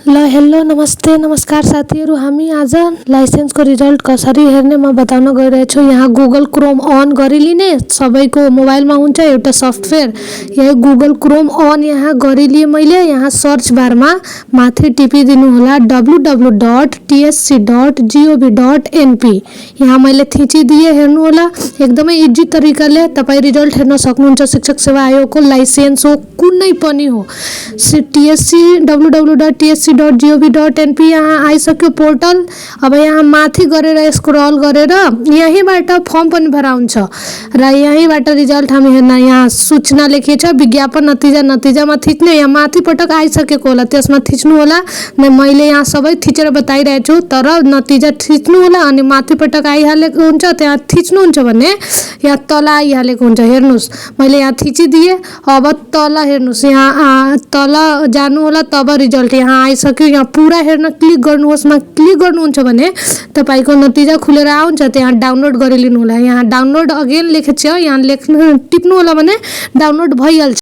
ल हेलो नमस्ते नमस्कार साथीहरू, हामी आज लाइसेन्सको रिजल्ट कसरी हेर्ने म बताउन गइरहेछु। यहाँ गुगल क्रोम अन गरिलिने, सबैको मोबाइलमा हुन्छ एउटा सफ्टवेयर। यही गुगल क्रोम अन यहाँ गरिलिएँ मैले। यहाँ सर्च बारमा माथि टिपिदिनु होला www.tsc.gov.np। यहाँ मैले थिचिदिए, हेर्नु होला। एकदमै इजी तरिकाले तपाईँ रिजल्ट हेर्न सक्नुहुन्छ। शिक्षक सेवा आयोगको लाइसेन्स हो, कुनै पनि हो, TSC www.tsc.gov.np यहाँ आइसक्यो पोर्टल। अब यहाँ माथि गरेर स्क्रल गरेर यहीँबाट फर्म पनि भराउँछ र यहीँबाट रिजल्ट हामी हेर्न। यहाँ सूचना लेखिएको छ, विज्ञापन नतिजामा थिच्ने। यहाँ माथि पटक आइसकेको होला, त्यसमा थिच्नु होला। मैले यहाँ सबै थिचेर बताइरहेको छु, तर नतिजा थिच्नु होला अनि माथि पटक आइहालेको हुन्छ। त्यहाँ थिच्नुहुन्छ भने यहाँ तल आइहालेको हुन्छ। हेर्नुहोस्, मैले यहाँ थिचिदिएँ। अब तल हेर्नुहोस्, यहाँ तल जानु होला, तब रिजल्ट यहाँ आइसक्यो। यहाँ पुरा हेर्न क्लिक गर्नुहोस्। क्लिक गर्नुहुन्छ भने तपाईँको नतिजा खुलेर आउँछ। त्यहाँ डाउनलोड गरिलिनु होला। यहाँ डाउनलोड अगेन लेखेको छ, यहाँ टिप्नु होला भने डाउनलोड भइहाल्छ।